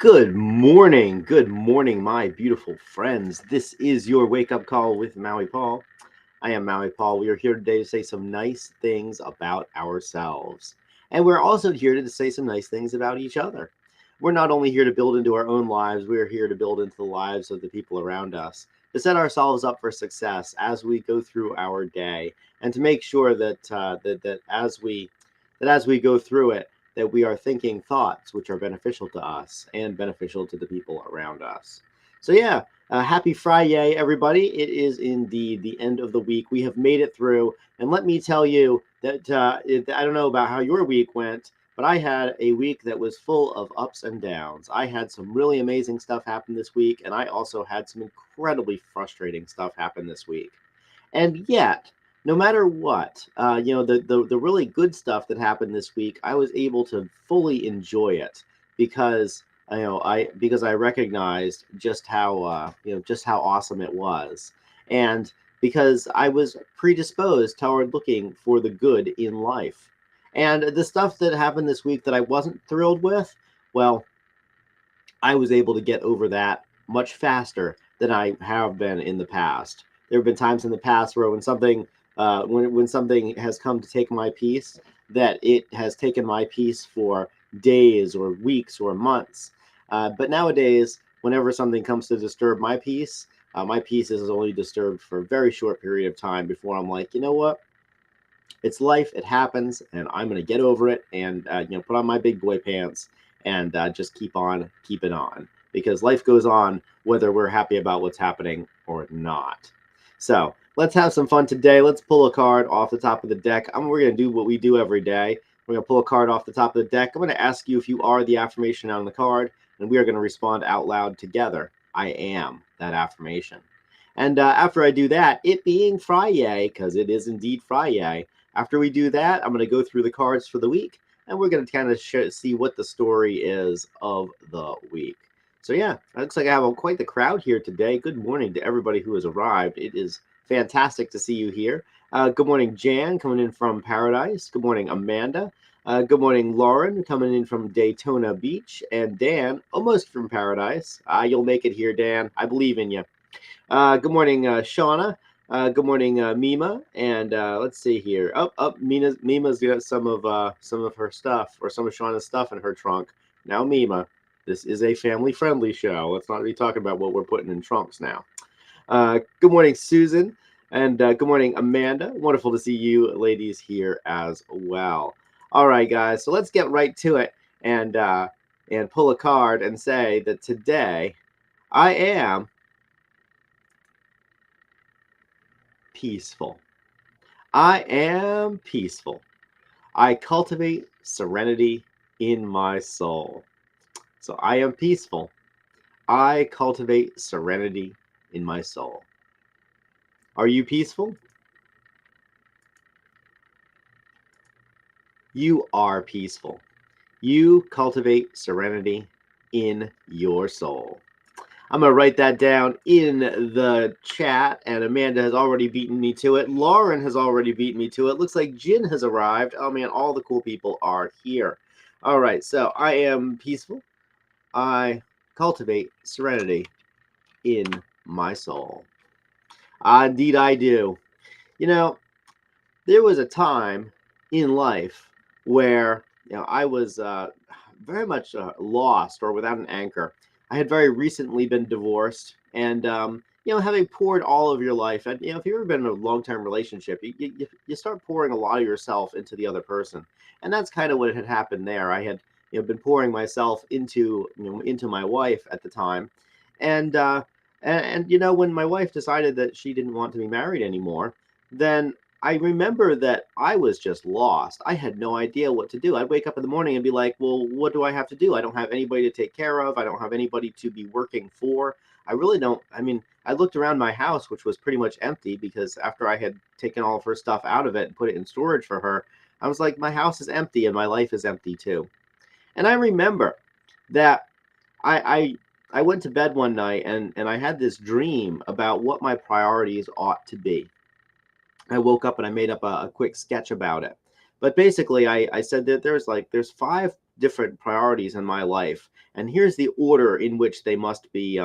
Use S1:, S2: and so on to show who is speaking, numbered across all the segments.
S1: Good morning, my beautiful friends. This is your wake up call with Maui Paul. I am Maui Paul. We are here today to say some nice things about ourselves. And we're also here to say some nice things about each other. We're not only here to build into our own lives, we're here to build into the lives of the people around us, to set ourselves up for success as we go through our day, and to make sure that as we go through it, that we are thinking thoughts which are beneficial to us and beneficial to the people around us. So, yeah, happy Friday, everybody. It is indeed the end of the week. We have made it through. And let me tell you that I don't know about how your week went, but I had a week that was full of ups and downs. I had some really amazing stuff happen this week, and I also had some incredibly frustrating stuff happen this week. And yet, no matter what, the really good stuff that happened this week, I was able to fully enjoy it because I recognized just how awesome it was, and because I was predisposed toward looking for the good in life. And the stuff that happened this week that I wasn't thrilled with, well, I was able to get over that much faster than I have been in the past. There have been times in the past where when something has come to take my peace, that it has taken my peace for days or weeks or months. But nowadays, whenever something comes to disturb my peace is only disturbed for a very short period of time before I'm like, you know what? It's life. It happens, and I'm gonna get over it and put on my big boy pants and just keep on keeping on because life goes on whether we're happy about what's happening or not. So let's have some fun today. Let's pull a card off the top of the deck. We're gonna do what we do every day. We're gonna pull a card off the top of the deck. I'm gonna ask you if you are the affirmation on the card, and we are gonna respond out loud together. I am that affirmation. And after I do that, it being Friday, because it is indeed Friday, after we do that, I'm going to go through the cards for the week, and we're going to kind of see what the story is of the week. So, yeah, it looks like I have quite the crowd here today. Good morning to everybody who has arrived. It is fantastic to see you here. Good morning, Jan, coming in from Paradise. Good morning, Amanda. Good morning, Lauren, coming in from Daytona Beach. And Dan, almost from Paradise. You'll make it here, Dan. I believe in you. Good morning, Shauna. Good morning, Mima. And let's see here. Mima's got some of her stuff or some of Shauna's stuff in her trunk. Now, Mima, this is a family-friendly show. Let's not be talking about what we're putting in trunks now. Good morning, Susan. And good morning, Amanda. Wonderful to see you ladies here as well. All right, guys. So let's get right to it and pull a card and say that today I am peaceful. I am peaceful. I cultivate serenity in my soul. So I am peaceful. I cultivate serenity in my soul. Are you peaceful? You are peaceful. You cultivate serenity in your soul. I'm going to write that down in the chat, and Amanda has already beaten me to it. Lauren has already beaten me to it. Looks like Jin has arrived. Oh, man, all the cool people are here. All right, so I am peaceful. I cultivate serenity in my soul. Indeed, I do. You know, there was a time in life where I was very much lost or without an anchor. I had very recently been divorced, and having poured all of your life, and if you've ever been in a long-term relationship, you start pouring a lot of yourself into the other person, and that's kind of what had happened there. I had been pouring myself into my wife at the time, and when my wife decided that she didn't want to be married anymore, then I remember that I was just lost. I had no idea what to do. I'd wake up in the morning and be like, well, what do I have to do? I don't have anybody to take care of. I don't have anybody to be working for. I really don't. I mean, I looked around my house, which was pretty much empty because after I had taken all of her stuff out of it and put it in storage for her, I was like, my house is empty and my life is empty too. And I remember that I went to bed one night and I had this dream about what my priorities ought to be. I woke up and I made up a quick sketch about it. But basically, I said that there's different priorities in my life, and here's the order in which they must be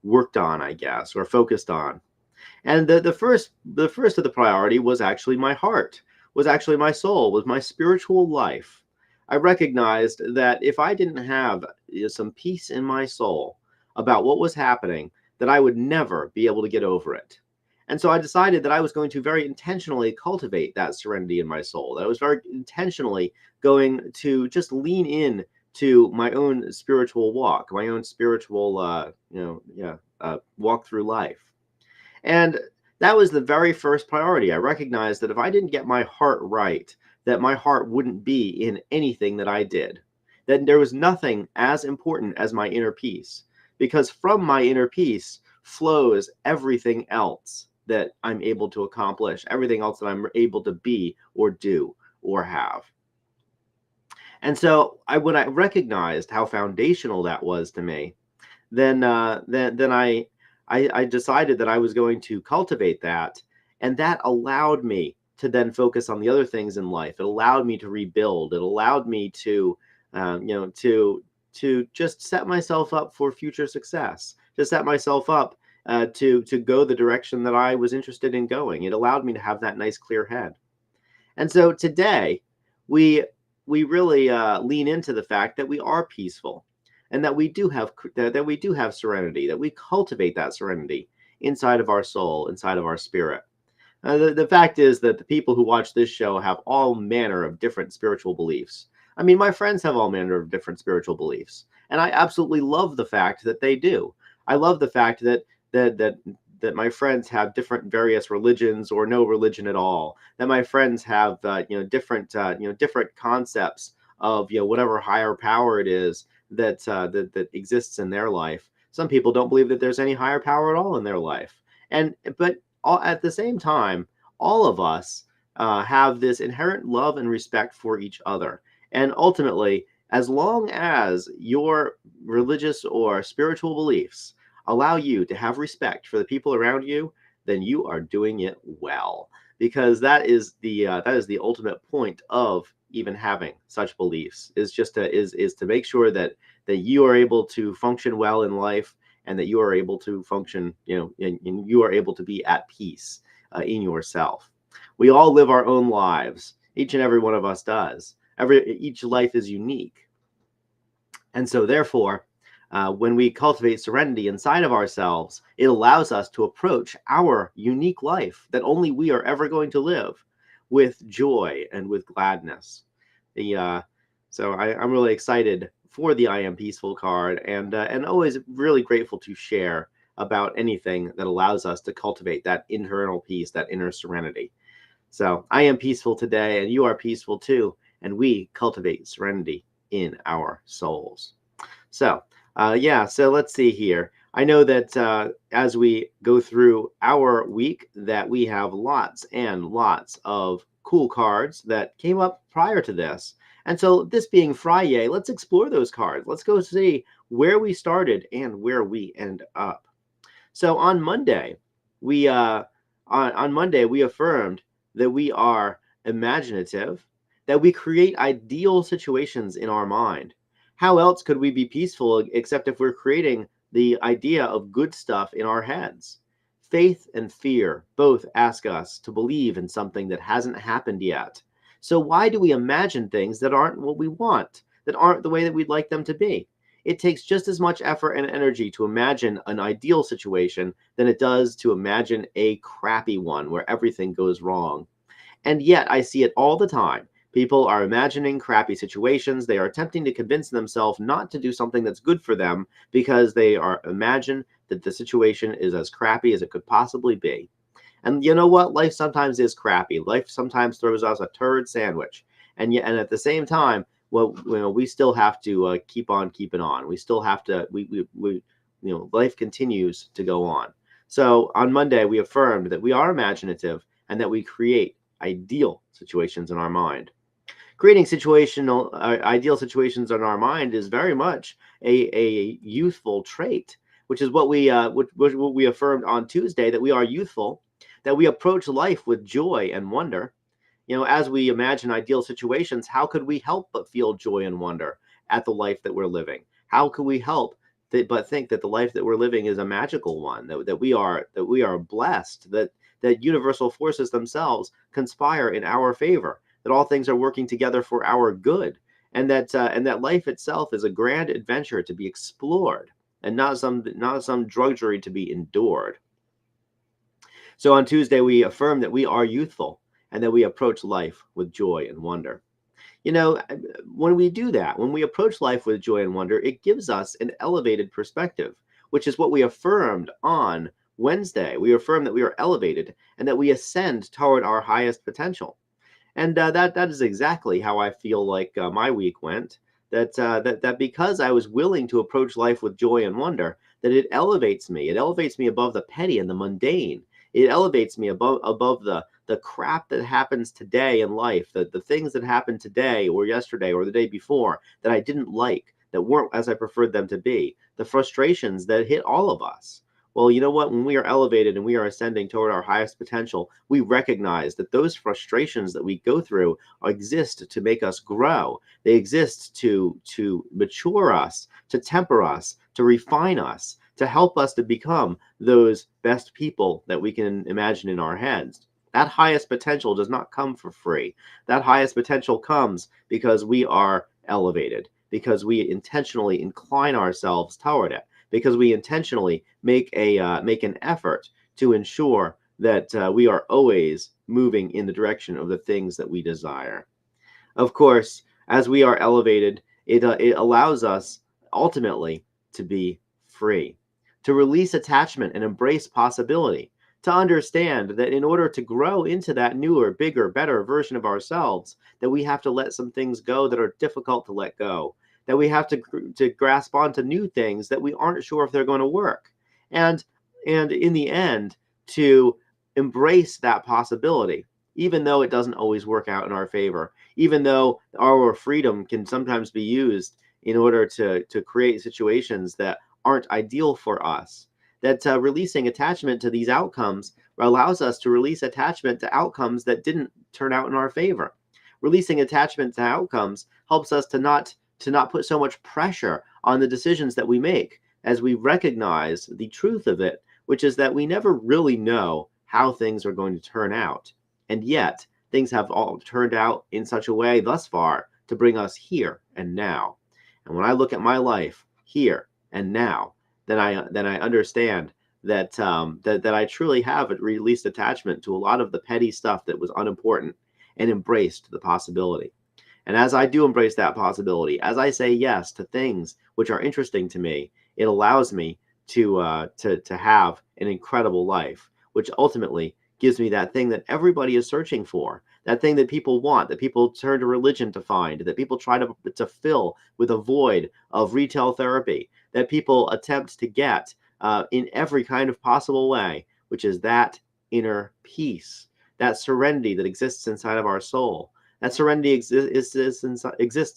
S1: worked on, I guess, or focused on. And the first of the priority was actually my heart, was actually my soul, was my spiritual life. I recognized that if I didn't have some peace in my soul about what was happening, that I would never be able to get over it. And so I decided that I was going to very intentionally cultivate that serenity in my soul. That I was very intentionally going to just lean in to my own spiritual walk, my own spiritual, walk through life. And that was the very first priority. I recognized that if I didn't get my heart right, that my heart wouldn't be in anything that I did. That there was nothing as important as my inner peace, because from my inner peace flows everything else that I'm able to accomplish, everything else that I'm able to be or do or have. And so when I recognized how foundational that was to me, then I decided that I was going to cultivate that, and that allowed me to then focus on the other things in life. It allowed me to rebuild. It allowed me to, to just set myself up for future success, to set myself up to go the direction that I was interested in going. It allowed me to have that nice clear head. And so today, we we really lean into the fact that we are peaceful, and that we do have serenity, that we cultivate that serenity inside of our soul, inside of our spirit. The fact is that the people who watch this show have all manner of different spiritual beliefs. I mean, my friends have all manner of different spiritual beliefs, and I absolutely love the fact that they do. I love the fact that my friends have different various religions or no religion at all. That my friends have different concepts of whatever higher power it is that exists in their life. Some people don't believe that there's any higher power at all in their life, but at the same time, all of us have this inherent love and respect for each other. And ultimately, as long as your religious or spiritual beliefs allow you to have respect for the people around you, then you are doing it well. Because that is the ultimate point of even having such beliefs, is just to make sure that you are able to function well in life, and that you are able to function, and you are able to be at peace in yourself. We all live our own lives. Each and every one of us does. Each life is unique. And so therefore, when we cultivate serenity inside of ourselves, it allows us to approach our unique life that only we are ever going to live with joy and with gladness. I'm really excited for the I Am Peaceful card, and always really grateful to share about anything that allows us to cultivate that internal peace, that inner serenity. So I am peaceful today, and you are peaceful too, and we cultivate serenity in our souls. So so let's see here. I know that as we go through our week, that we have lots and lots of cool cards that came up prior to this. And so this being Friday, let's explore those cards. Let's go see where we started and where we end up. So on Monday, we affirmed that we are imaginative, that we create ideal situations in our mind. How else could we be peaceful except if we're creating the idea of good stuff in our heads? Faith and fear both ask us to believe in something that hasn't happened yet. So why do we imagine things that aren't what we want, that aren't the way that we'd like them to be? It takes just as much effort and energy to imagine an ideal situation than it does to imagine a crappy one where everything goes wrong. And yet I see it all the time. People are imagining crappy situations. They are attempting to convince themselves not to do something that's good for them because they are imagine that the situation is as crappy as it could possibly be. And you know what? Life sometimes is crappy. Life sometimes throws us a turd sandwich. And at the same time, we still have to keep on keeping on. We still have to. Life continues to go on. So on Monday, we affirmed that we are imaginative and that we create ideal situations in our mind. Creating ideal situations in our mind is very much a youthful trait, which is what we affirmed on Tuesday, that we are youthful, that we approach life with joy and wonder. As we imagine ideal situations, how could we help but feel joy and wonder at the life that we're living? How could we help but think that the life that we're living is a magical one, that we are blessed, that universal forces themselves conspire in our favor, that all things are working together for our good, and that life itself is a grand adventure to be explored, and not some drudgery to be endured. So on Tuesday, we affirm that we are youthful and that we approach life with joy and wonder. When we do that, when we approach life with joy and wonder, it gives us an elevated perspective, which is what we affirmed on Wednesday. We affirm that we are elevated and that we ascend toward our highest potential. And that is exactly how I feel like my week went. That because I was willing to approach life with joy and wonder, that it elevates me. It elevates me above the petty and the mundane. It elevates me above the crap that happens today in life, the things that happened today or yesterday or the day before that I didn't like, that weren't as I preferred them to be, the frustrations that hit all of us. Well, you know what? When we are elevated and we are ascending toward our highest potential, we recognize that those frustrations that we go through exist to make us grow. They exist to mature us, to temper us, to refine us, to help us to become those best people that we can imagine in our heads. That highest potential does not come for free. That highest potential comes because we are elevated, because we intentionally incline ourselves toward it, because we intentionally make an effort to ensure that we are always moving in the direction of the things that we desire. Of course, as we are elevated, it allows us ultimately to be free, to release attachment and embrace possibility, to understand that in order to grow into that newer, bigger, better version of ourselves, that we have to let some things go that are difficult to let go, that we have to grasp onto new things that we aren't sure if they're going to work, and and in the end, to embrace that possibility, even though it doesn't always work out in our favor, even though our freedom can sometimes be used in order to create situations that aren't ideal for us. That releasing attachment to these outcomes allows us to release attachment to outcomes that didn't turn out in our favor. Releasing attachment to outcomes helps us to not put so much pressure on the decisions that we make, as we recognize the truth of it, which is that we never really know how things are going to turn out. And yet, things have all turned out in such a way thus far to bring us here and now. And when I look at my life here and now, then I understand that I truly have released attachment to a lot of the petty stuff that was unimportant and embraced the possibility. And as I do embrace that possibility, as I say yes to things which are interesting to me, it allows me to have an incredible life, which ultimately gives me that thing that everybody is searching for, that thing that people want, that people turn to religion to find, that people try to fill with a void of retail therapy, that people attempt to get in every kind of possible way, which is that inner peace, that serenity that exists inside of our soul. That serenity exists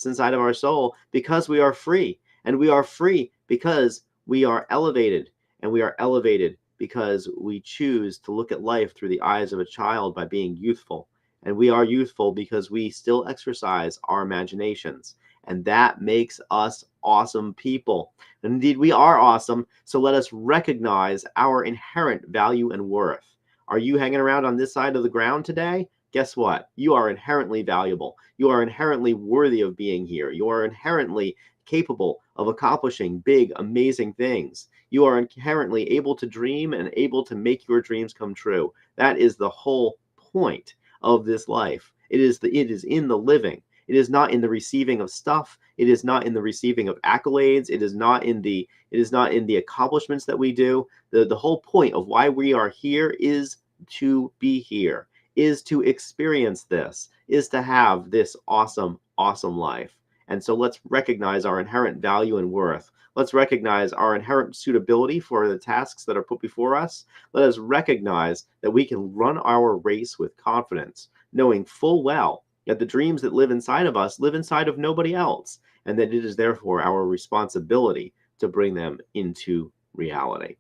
S1: inside of our soul because we are free. And we are free because we are elevated. And we are elevated because we choose to look at life through the eyes of a child by being youthful. And we are youthful because we still exercise our imaginations. And that makes us awesome people. And indeed, we are awesome. So let us recognize our inherent value and worth. Are you hanging around on this side of the ground today? Guess what? You are inherently valuable. You are inherently worthy of being here. You are inherently capable of accomplishing big, amazing things. You are inherently able to dream and able to make your dreams come true. That is the whole point of this life. It is in the living. It is not in the receiving of stuff. It is not in the receiving of accolades. It is not in the accomplishments that we do. The whole point of why we are here is to be here, is to experience this, is to have this awesome, awesome life. And so let's recognize our inherent value and worth. Let's recognize our inherent suitability for the tasks that are put before us. Let us recognize that we can run our race with confidence, knowing full well that the dreams that live inside of us live inside of nobody else, and that it is therefore our responsibility to bring them into reality.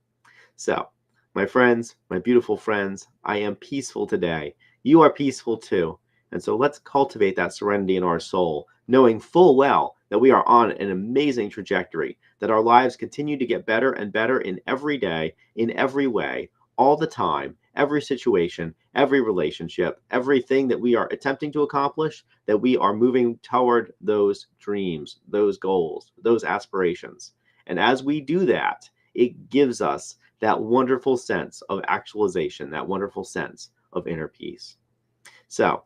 S1: So, my friends, my beautiful friends, I am peaceful today. You are peaceful too. And so let's cultivate that serenity in our soul, knowing full well that we are on an amazing trajectory, that our lives continue to get better and better in every day, in every way, all the time, every situation, every relationship, everything that we are attempting to accomplish, that we are moving toward those dreams, those goals, those aspirations. And as we do that, it gives us that wonderful sense of actualization, that wonderful sense of inner peace. So,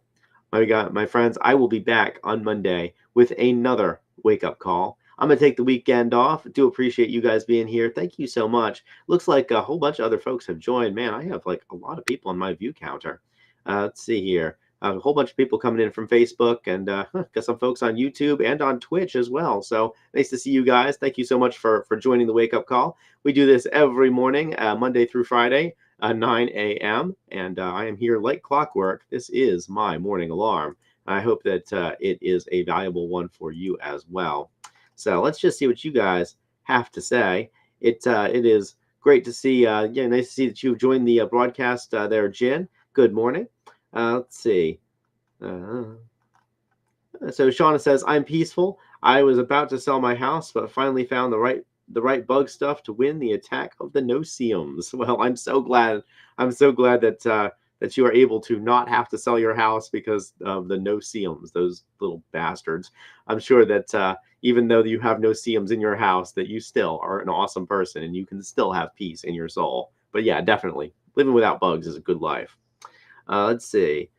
S1: my friends, I will be back on Monday with another wake up call. I'm going to take the weekend off. Do appreciate you guys being here. Thank you so much. Looks like a whole bunch of other folks have joined. Man, I have like a lot of people on my view counter. Let's see here. A whole bunch of people coming in from Facebook and got some folks on YouTube and on Twitch as well. So nice to see you guys. Thank you so much for joining the wake up call. We do this every morning, Monday through Friday, 9 a.m. And I am here like clockwork. This is my morning alarm. I hope that it is a valuable one for you as well. So let's just see what you guys have to say. It is great to see. Yeah, nice to see that you've joined the broadcast there, Jen. Good morning. Let's see. So Shauna says, "I'm peaceful. I was about to sell my house, but finally found the right bug stuff to win the attack of the no-see-ums." Well, I'm so glad. I'm so glad that you are able to not have to sell your house because of the no-see-ums, those little bastards. I'm sure that even though you have no-see-ums in your house, that you still are an awesome person and you can still have peace in your soul. But yeah, definitely living without bugs is a good life. Let's see.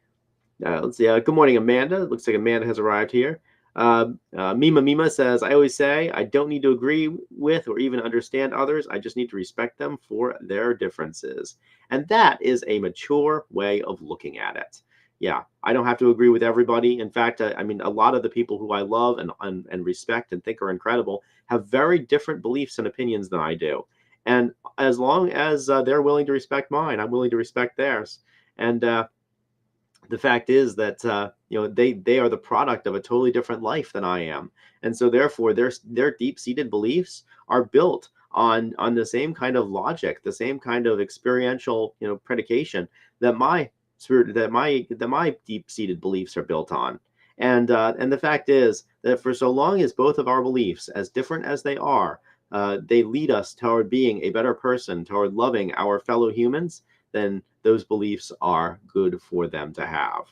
S1: Good morning, Amanda. It looks like Amanda has arrived here. Mima says, "I always say I don't need to agree with or even understand others. I just need to respect them for their differences." And that is a mature way of looking at it. Yeah, I don't have to agree with everybody. In fact, I mean, a lot of the people who I love and respect and think are incredible have very different beliefs and opinions than I do. And as long as they're willing to respect mine, I'm willing to respect theirs. And the fact is that they are the product of a totally different life than I am, and so therefore their deep seated beliefs are built on the same kind of logic, the same kind of experiential predication that my spirit that my deep seated beliefs are built on. And the fact is that for so long as both of our beliefs, as different as they lead us toward being a better person, toward loving our fellow humans, then those beliefs are good for them to have.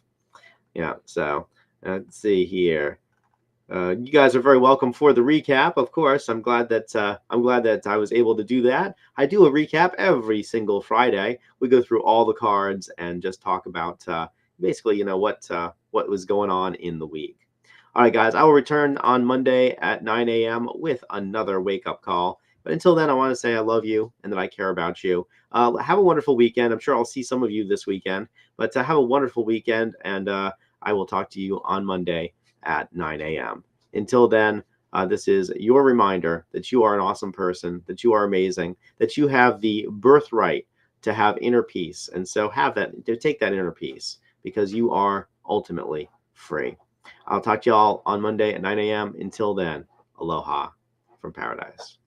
S1: Yeah, so let's see here. You guys are very welcome for the recap. Of course, I'm glad that I was able to do that. I do a recap every single Friday. We go through all the cards and just talk about basically, what was going on in the week. All right, guys, I will return on Monday at 9 a.m. with another wake up call. But until then, I want to say I love you and that I care about you. Have a wonderful weekend. I'm sure I'll see some of you this weekend, but have a wonderful weekend, and I will talk to you on Monday at 9 a.m. Until then, this is your reminder that you are an awesome person, that you are amazing, that you have the birthright to have inner peace. And so to take that inner peace because you are ultimately free. I'll talk to you all on Monday at 9 a.m. Until then, aloha from paradise.